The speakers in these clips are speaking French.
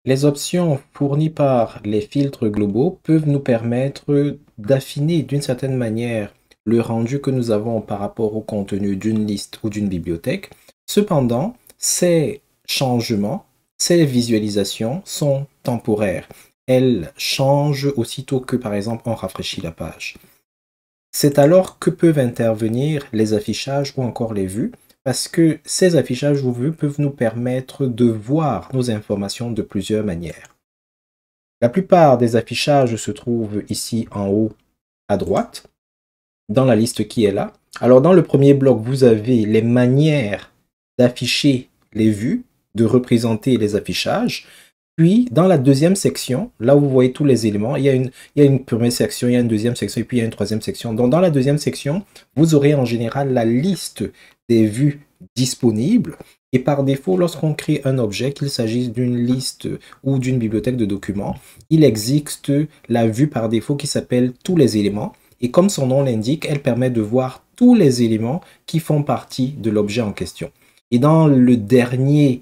Les options fournies par les filtres globaux peuvent nous permettre d'affiner d'une certaine manière le rendu que nous avons par rapport au contenu d'une liste ou d'une bibliothèque. Cependant, ces changements, ces visualisations sont temporaires. Elles changent aussitôt que, par exemple, on rafraîchit la page. C'est alors que peuvent intervenir les affichages ou encore les vues, parce que ces affichages ou vues peuvent nous permettre de voir nos informations de plusieurs manières. La plupart des affichages se trouvent ici en haut à droite, dans la liste qui est là. Alors dans le premier bloc, vous avez les manières d'afficher les vues, de représenter les affichages. Puis, dans la deuxième section, là où vous voyez tous les éléments, il y a une première section, il y a une deuxième section et puis il y a une troisième section. Donc, dans la deuxième section, vous aurez en général la liste des vues disponibles. Et par défaut, lorsqu'on crée un objet, qu'il s'agisse d'une liste ou d'une bibliothèque de documents, il existe la vue par défaut qui s'appelle tous les éléments. Et comme son nom l'indique, elle permet de voir tous les éléments qui font partie de l'objet en question. Et dans le dernier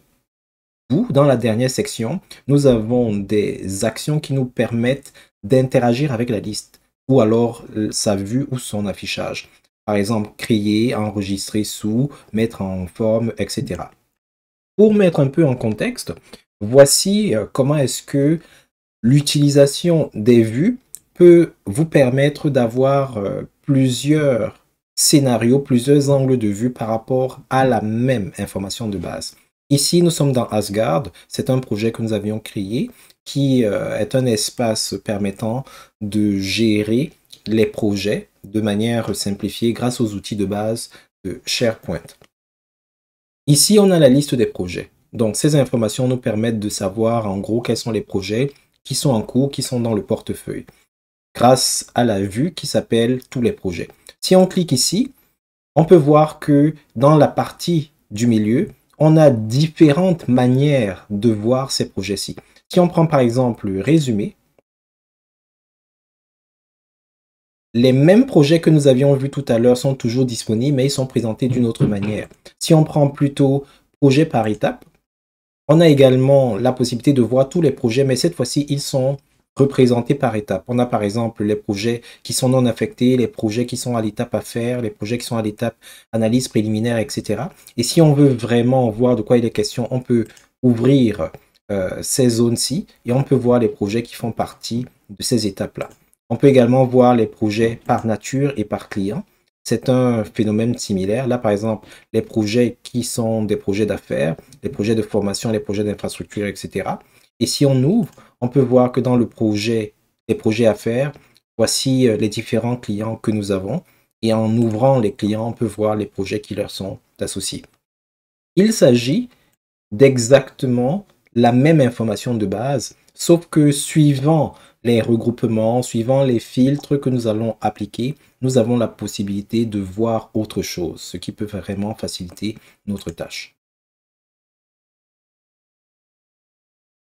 dans la dernière section, nous avons des actions qui nous permettent d'interagir avec la liste ou alors sa vue ou son affichage. Par exemple, créer, enregistrer sous, mettre en forme, etc. Pour mettre un peu en contexte, voici comment est-ce que l'utilisation des vues peut vous permettre d'avoir plusieurs scénarios, plusieurs angles de vue par rapport à la même information de base. Ici, nous sommes dans Asgard. C'est un projet que nous avions créé qui est un espace permettant de gérer les projets de manière simplifiée grâce aux outils de base de SharePoint. Ici, on a la liste des projets. Donc, ces informations nous permettent de savoir en gros quels sont les projets qui sont en cours, qui sont dans le portefeuille, grâce à la vue qui s'appelle tous les projets. Si on clique ici, on peut voir que dans la partie du milieu, on a différentes manières de voir ces projets-ci. Si on prend par exemple le résumé, les mêmes projets que nous avions vus tout à l'heure sont toujours disponibles, mais ils sont présentés d'une autre manière. Si on prend plutôt projet par étape, on a également la possibilité de voir tous les projets, mais cette fois-ci, ils sont représentés par étape. On a par exemple les projets qui sont non affectés, les projets qui sont à l'étape à faire, les projets qui sont à l'étape analyse préliminaire, etc. Et si on veut vraiment voir de quoi il est question, on peut ouvrir ces zones-ci et on peut voir les projets qui font partie de ces étapes-là. On peut également voir les projets par nature et par client. C'est un phénomène similaire. Là, par exemple, les projets qui sont des projets d'affaires, les projets de formation, les projets d'infrastructure, etc. Et si on ouvre, on peut voir que dans le projet, les projets à faire, voici les différents clients que nous avons. Et en ouvrant les clients, on peut voir les projets qui leur sont associés. Il s'agit d'exactement la même information de base, sauf que suivant les regroupements, suivant les filtres que nous allons appliquer, nous avons la possibilité de voir autre chose, ce qui peut vraiment faciliter notre tâche.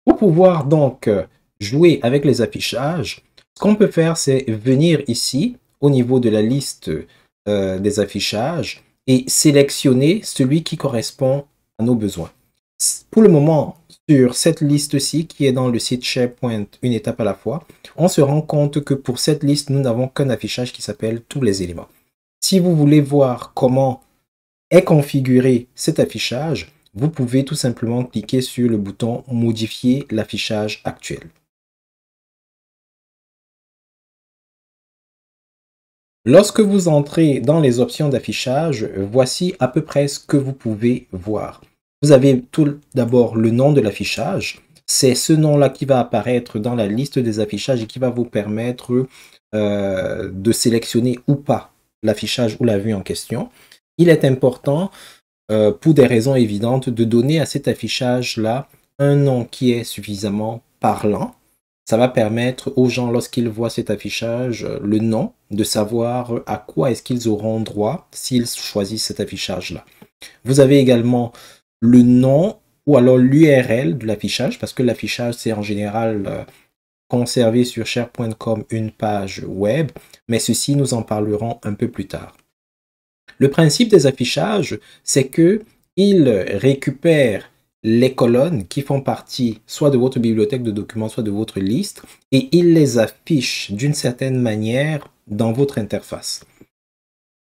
Pour pouvoir donc jouer avec les affichages, ce qu'on peut faire, c'est venir ici, au niveau de la liste des affichages, et sélectionner celui qui correspond à nos besoins. Pour le moment, sur cette liste-ci, qui est dans le site SharePoint, une étape à la fois, on se rend compte que pour cette liste, nous n'avons qu'un affichage qui s'appelle tous les éléments. Si vous voulez voir comment est configuré cet affichage, vous pouvez tout simplement cliquer sur le bouton modifier l'affichage actuel. Lorsque vous entrez dans les options d'affichage, voici à peu près ce que vous pouvez voir. Vous avez tout d'abord le nom de l'affichage. C'est ce nom-là qui va apparaître dans la liste des affichages et qui va vous permettre de sélectionner ou pas l'affichage ou la vue en question. Il est important, pour des raisons évidentes, de donner à cet affichage-là un nom qui est suffisamment parlant. Ça va permettre aux gens, lorsqu'ils voient cet affichage, le nom, de savoir à quoi est-ce qu'ils auront droit s'ils choisissent cet affichage-là. Vous avez également le nom ou alors l'URL de l'affichage, parce que l'affichage, c'est en général conservé sur SharePoint comme une page web, mais ceci, nous en parlerons un peu plus tard. Le principe des affichages, c'est qu'ils récupèrent les colonnes qui font partie soit de votre bibliothèque de documents, soit de votre liste, et il les affiche d'une certaine manière dans votre interface.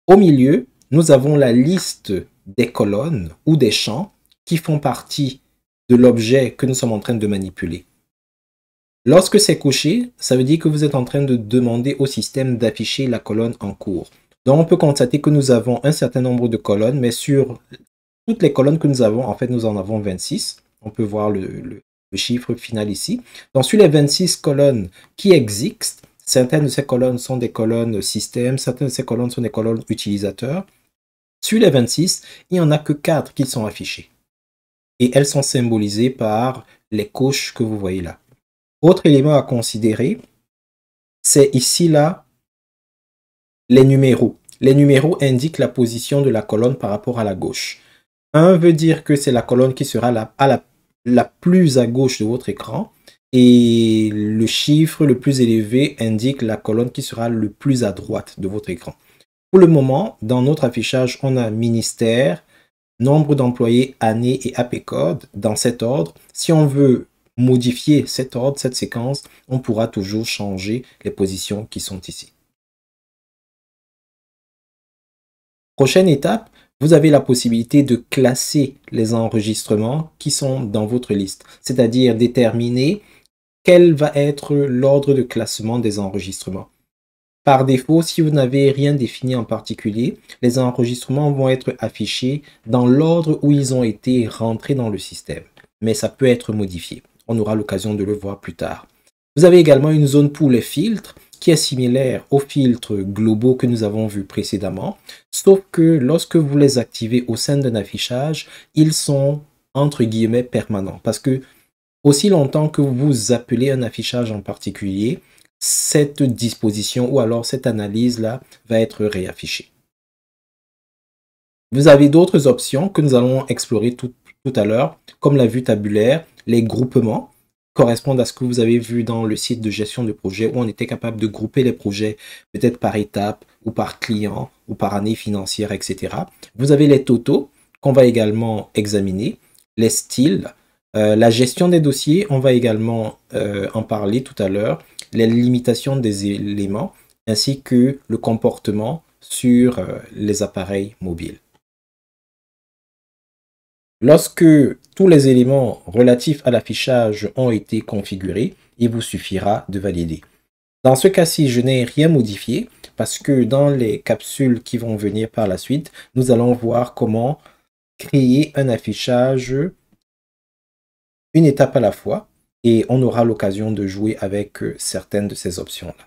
Au milieu, nous avons la liste des colonnes ou des champs qui font partie de l'objet que nous sommes en train de manipuler. Lorsque c'est coché, ça veut dire que vous êtes en train de demander au système d'afficher la colonne en cours. Donc, on peut constater que nous avons un certain nombre de colonnes, mais sur toutes les colonnes que nous avons, en fait, nous en avons 26. On peut voir le chiffre final ici. Donc, sur les 26 colonnes qui existent, certaines de ces colonnes sont des colonnes système, certaines de ces colonnes sont des colonnes utilisateurs. Sur les 26, il n'y en a que 4 qui sont affichées. Et elles sont symbolisées par les coches que vous voyez là. Autre élément à considérer, c'est ici là les numéros. Les numéros indiquent la position de la colonne par rapport à la gauche. 1 veut dire que c'est la colonne qui sera la plus à gauche de votre écran. Et le chiffre le plus élevé indique la colonne qui sera le plus à droite de votre écran. Pour le moment, dans notre affichage, on a ministère, nombre d'employés, année et AP-code dans cet ordre. Si on veut modifier cet ordre, cette séquence, on pourra toujours changer les positions qui sont ici. Prochaine étape, vous avez la possibilité de classer les enregistrements qui sont dans votre liste, c'est-à-dire déterminer quel va être l'ordre de classement des enregistrements. Par défaut, si vous n'avez rien défini en particulier, les enregistrements vont être affichés dans l'ordre où ils ont été rentrés dans le système. Mais ça peut être modifié. On aura l'occasion de le voir plus tard. Vous avez également une zone pour les filtres qui est similaire aux filtres globaux que nous avons vus précédemment, sauf que lorsque vous les activez au sein d'un affichage, ils sont entre guillemets permanents. Parce que aussi longtemps que vous appelez un affichage en particulier, cette disposition ou alors cette analyse-là va être réaffichée. Vous avez d'autres options que nous allons explorer tout à l'heure, comme la vue tabulaire, les groupements correspondent à ce que vous avez vu dans le site de gestion de projet où on était capable de grouper les projets peut-être par étape ou par client ou par année financière, etc. Vous avez les totaux qu'on va également examiner, les styles, la gestion des dossiers, on va également en parler tout à l'heure, les limitations des éléments, ainsi que le comportement sur les appareils mobiles. Lorsque tous les éléments relatifs à l'affichage ont été configurés, il vous suffira de valider. Dans ce cas-ci, je n'ai rien modifié parce que dans les capsules qui vont venir par la suite, nous allons voir comment créer un affichage une étape à la fois et on aura l'occasion de jouer avec certaines de ces options-là.